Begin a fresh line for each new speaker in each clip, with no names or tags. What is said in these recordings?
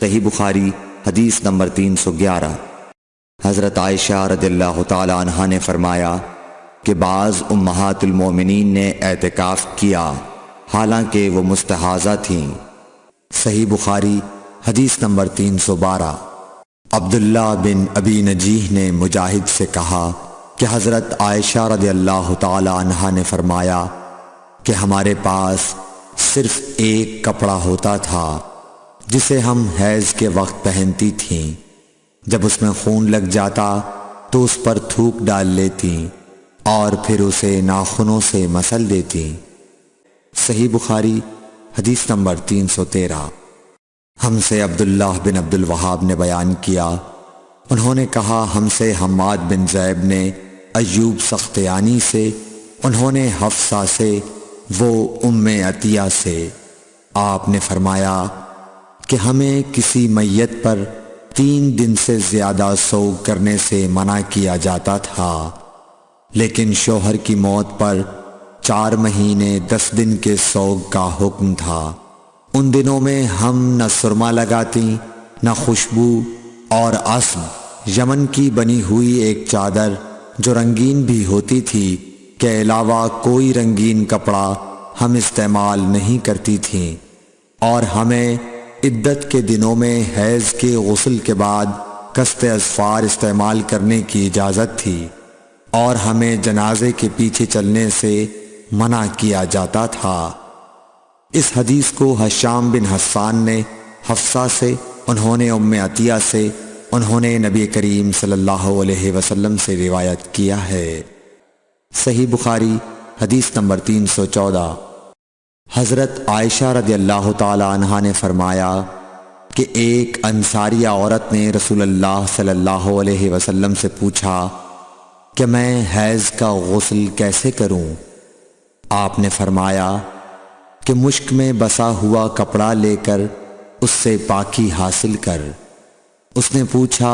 صحیح بخاری حدیث نمبر 311۔ حضرت عائشہ رضی اللہ تعالی عنہا نے فرمایا کہ بعض امہات المومنین نے اعتکاف کیا حالانکہ وہ مستحاضہ تھیں۔ صحیح بخاری حدیث نمبر 312۔ عبداللہ بن ابی نجیح نے مجاہد سے کہا کہ حضرت عائشہ رضی اللہ تعالی عنہا نے فرمایا کہ ہمارے پاس صرف ایک کپڑا ہوتا تھا جسے ہم حیض کے وقت پہنتی تھیں، جب اس میں خون لگ جاتا تو اس پر تھوک ڈال لیتی اور پھر اسے ناخنوں سے مسل دیتی۔ صحیح بخاری حدیث نمبر 313۔ ہم سے عبداللہ بن عبد الوہاب نے بیان کیا، انہوں نے کہا ہم سے حماد بن زیب نے ایوب سختیانی سے، انہوں نے حفصہ سے، وہ ام عطیہ سے۔ آپ نے فرمایا کہ ہمیں کسی میت پر 3 دن سے زیادہ سوگ کرنے سے منع کیا جاتا تھا، لیکن شوہر کی موت پر 4 مہینے 10 دن کے سوگ کا حکم تھا۔ ان دنوں میں ہم نہ سرما لگاتی نہ خوشبو، اور عصب یمن کی بنی ہوئی ایک چادر جو رنگین بھی ہوتی تھی کے علاوہ کوئی رنگین کپڑا ہم استعمال نہیں کرتی تھیں، اور ہمیں عدت کے دنوں میں حیض کے غسل کے بعد کست اظفار استعمال کرنے کی اجازت تھی، اور ہمیں جنازے کے پیچھے چلنے سے منع کیا جاتا تھا۔ اس حدیث کو ہشام بن حسان نے حفصہ سے، انہوں نے ام عطیہ سے، انہوں نے نبی کریم صلی اللہ علیہ وسلم سے روایت کیا ہے۔ صحیح بخاری حدیث نمبر 314۔ حضرت عائشہ رضی اللہ تعالی عنہا نے فرمایا کہ ایک انصاریہ عورت نے رسول اللہ صلی اللہ علیہ وسلم سے پوچھا کہ میں حیض کا غسل کیسے کروں؟ آپ نے فرمایا کہ مشک میں بسا ہوا کپڑا لے کر اس سے پاکی حاصل کر۔ اس نے پوچھا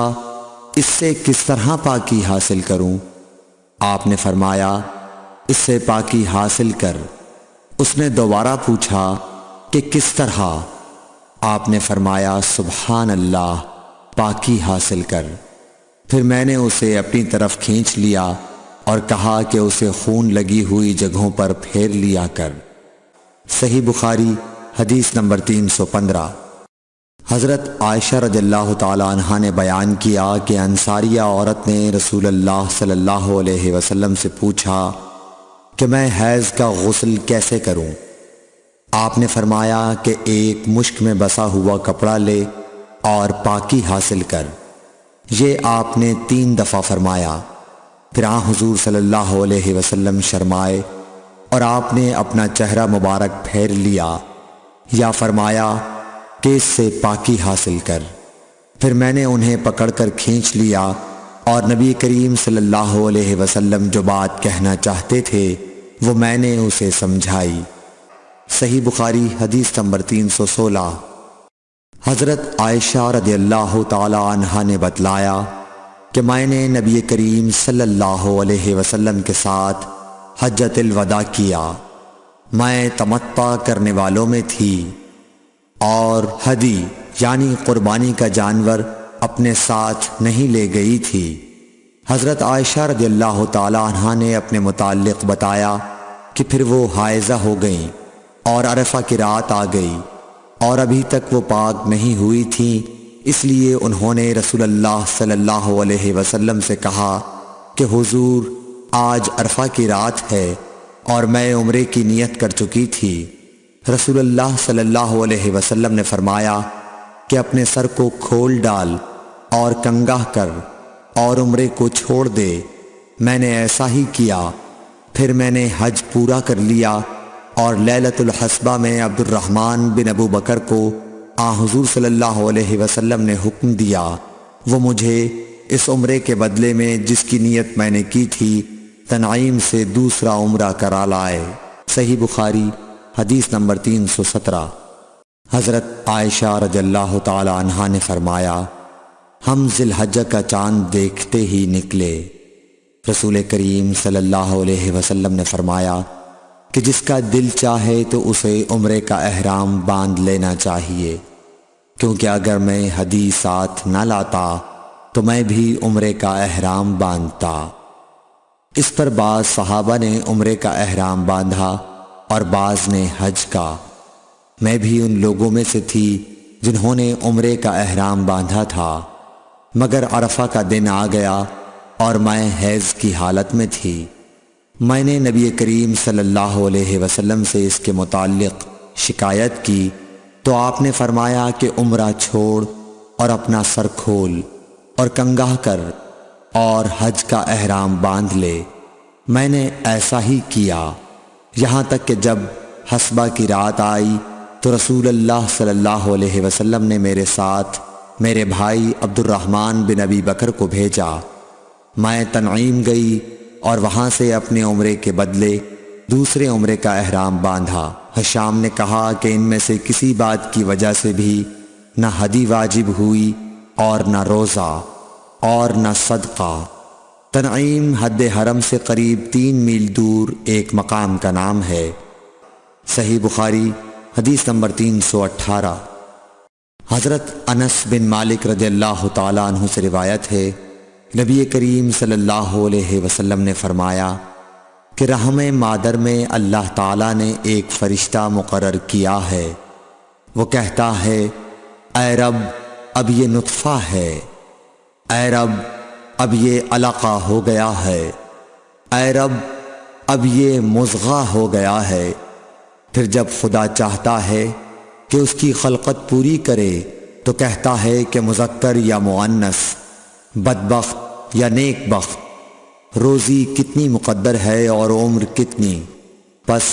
اس سے کس طرح پاکی حاصل کروں؟ آپ نے فرمایا اس سے پاکی حاصل کر۔ اس نے دوبارہ پوچھا کہ کس طرح؟ آپ نے فرمایا سبحان اللہ، پاکی حاصل کر۔ پھر میں نے اسے اپنی طرف کھینچ لیا اور کہا کہ اسے خون لگی ہوئی جگہوں پر پھیر لیا کر۔ صحیح بخاری حدیث نمبر 315۔ حضرت عائشہ رضی اللہ تعالی عنہا نے بیان کیا کہ انصاریہ عورت نے رسول اللہ صلی اللہ علیہ وسلم سے پوچھا کہ میں حیض کا غسل کیسے کروں؟ آپ نے فرمایا کہ ایک مشک میں بسا ہوا کپڑا لے اور پاکی حاصل کر۔ یہ آپ نے 3 دفعہ فرمایا۔ پھر حضور صلی اللہ علیہ وسلم شرمائے اور آپ نے اپنا چہرہ مبارک پھیر لیا، یا فرمایا کہ اس سے پاکی حاصل کر۔ پھر میں نے انہیں پکڑ کر کھینچ لیا اور نبی کریم صلی اللہ علیہ وسلم جو بات کہنا چاہتے تھے وہ میں نے اسے سمجھائی۔ صحیح بخاری حدیث نمبر 316۔ حضرت عائشہ رضی اللہ تعالی عنہا نے بتلایا کہ میں نے نبی کریم صلی اللہ علیہ وسلم کے ساتھ حجۃ الوداع کیا۔ میں تمتع کرنے والوں میں تھی اور ہدی یعنی قربانی کا جانور اپنے ساتھ نہیں لے گئی تھی۔ حضرت عائشہ رضی اللہ تعالی عنہا نے اپنے متعلق بتایا کہ پھر وہ حائضہ ہو گئیں اور عرفہ کی رات آ گئی اور ابھی تک وہ پاک نہیں ہوئی تھیں، اس لیے انہوں نے رسول اللہ صلی اللہ علیہ وسلم سے کہا کہ حضور آج عرفہ کی رات ہے اور میں عمرے کی نیت کر چکی تھی۔ رسول اللہ صلی اللہ علیہ وسلم نے فرمایا کہ اپنے سر کو کھول ڈال اور کنگا کر اور عمرے کو چھوڑ دے۔ میں نے ایسا ہی کیا۔ پھر میں نے حج پورا کر لیا اور لیلۃ الحصبہ میں عبد الرحمن بن ابو بکر کو حضور صلی اللہ علیہ وسلم نے حکم دیا، وہ مجھے اس عمرے کے بدلے میں جس کی نیت میں نے کی تھی تنعیم سے دوسرا عمرہ کرا لائے۔ صحیح بخاری حدیث نمبر 317۔ حضرت عائشہ رضی اللہ تعالی عنہا نے فرمایا ہم ذی الحجہ کا چاند دیکھتے ہی نکلے۔ رسول کریم صلی اللہ علیہ وسلم نے فرمایا کہ جس کا دل چاہے تو اسے عمرے کا احرام باندھ لینا چاہیے۔ کیونکہ اگر میں ہدی ساتھ نہ لاتا تو میں بھی عمرے کا احرام باندھتا۔ اس پر بعض صحابہ نے عمرے کا احرام باندھا اور بعض نے حج کا۔ میں بھی ان لوگوں میں سے تھی جنہوں نے عمرے کا احرام باندھا تھا، مگر عرفہ کا دن آ گیا اور میں حیض کی حالت میں تھی۔ میں نے نبی کریم صلی اللہ علیہ وسلم سے اس کے متعلق شکایت کی تو آپ نے فرمایا کہ عمرہ چھوڑ اور اپنا سر کھول اور کنگھا کر اور حج کا احرام باندھ لے۔ میں نے ایسا ہی کیا، یہاں تک کہ جب حسبہ کی رات آئی تو رسول اللہ صلی اللہ علیہ وسلم نے میرے ساتھ میرے بھائی عبد الرحمن بن ابی بکر کو بھیجا۔ میں تنعیم گئی اور وہاں سے اپنے عمرے کے بدلے دوسرے عمرے کا احرام باندھا۔ حشام نے کہا کہ ان میں سے کسی بات کی وجہ سے بھی نہ ہدی واجب ہوئی اور نہ روزہ اور نہ صدقہ۔ تنعیم حد حرم سے قریب 3 میل دور ایک مقام کا نام ہے۔ صحیح بخاری حدیث نمبر 318۔ حضرت انس بن مالک رضی اللہ تعالیٰ عنہ سے روایت ہے، نبی کریم صلی اللہ علیہ وسلم نے فرمایا کہ رحم مادر میں اللہ تعالیٰ نے ایک فرشتہ مقرر کیا ہے، وہ کہتا ہے اے رب اب یہ نطفہ ہے، اے رب اب یہ علقہ ہو گیا ہے، اے رب اب یہ مضغہ ہو گیا ہے۔ پھر جب خدا چاہتا ہے کہ اس کی خلقت پوری کرے تو کہتا ہے کہ مذکر یا مؤنث، بدبخت یا نیک بخت، روزی کتنی مقدر ہے اور عمر کتنی۔ پس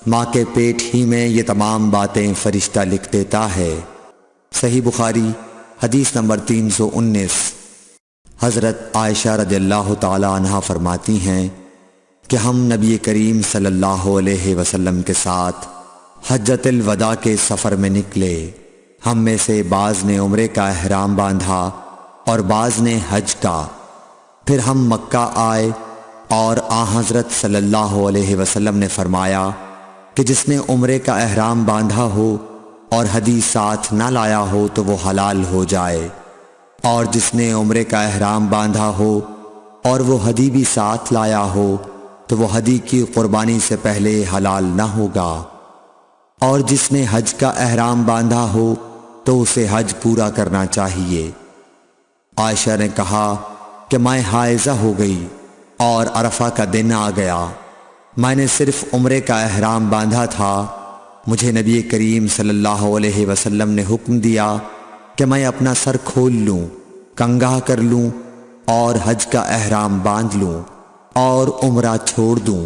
ماں کے پیٹ ہی میں یہ تمام باتیں فرشتہ لکھ دیتا ہے۔ صحیح بخاری حدیث نمبر 319۔ حضرت عائشہ رضی اللہ تعالی عنہا فرماتی ہیں کہ ہم نبی کریم صلی اللہ علیہ وسلم کے ساتھ حجۃ الوداع کے سفر میں نکلے۔ ہم میں سے بعض نے عمرے کا احرام باندھا اور بعض نے حج کا۔ پھر ہم مکہ آئے اور حضرت صلی اللہ علیہ وسلم نے فرمایا کہ جس نے عمرے کا احرام باندھا ہو اور ہدی ساتھ نہ لایا ہو تو وہ حلال ہو جائے، اور جس نے عمرے کا احرام باندھا ہو اور وہ ہدی بھی ساتھ لایا ہو تو وہ ہدی کی قربانی سے پہلے حلال نہ ہوگا، اور جس نے حج کا احرام باندھا ہو تو اسے حج پورا کرنا چاہیے۔ عائشہ نے کہا کہ میں حائضہ ہو گئی اور عرفہ کا دن آ گیا، میں نے صرف عمرے کا احرام باندھا تھا، مجھے نبی کریم صلی اللہ علیہ وسلم نے حکم دیا کہ میں اپنا سر کھول لوں، کنگھا کر لوں اور حج کا احرام باندھ لوں اور عمرہ چھوڑ دوں۔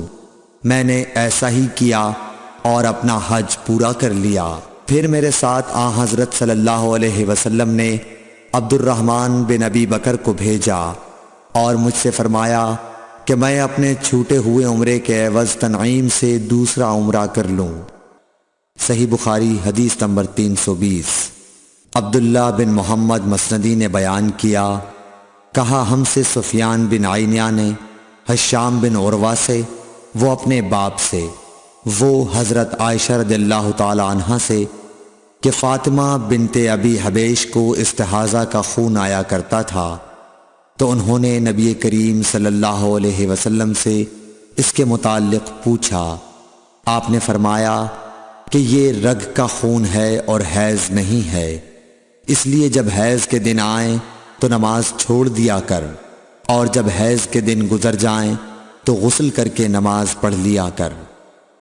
میں نے ایسا ہی کیا اور اپنا حج پورا کر لیا۔ پھر میرے ساتھ حضرت صلی اللہ علیہ وسلم نے عبد الرحمن بن ابی بکر کو بھیجا اور مجھ سے فرمایا کہ میں اپنے چھوٹے ہوئے عمرے کے عوض تنعیم سے دوسرا عمرہ کر لوں۔ صحیح بخاری حدیث نمبر 320۔ عبداللہ بن محمد مسندی نے بیان کیا، کہا ہم سے سفیان بن عینیہ نے حشام بن عروہ سے، وہ اپنے باپ سے، وہ حضرت عائشہ رضی اللہ تعالی عنہا سے کہ فاطمہ بنت ابی حبیش کو استحاضہ کا خون آیا کرتا تھا، تو انہوں نے نبی کریم صلی اللہ علیہ وسلم سے اس کے متعلق پوچھا۔ آپ نے فرمایا کہ یہ رگ کا خون ہے اور حیض نہیں ہے، اس لیے جب حیض کے دن آئیں تو نماز چھوڑ دیا کر، اور جب حیض کے دن گزر جائیں تو غسل کر کے نماز پڑھ لیا کر۔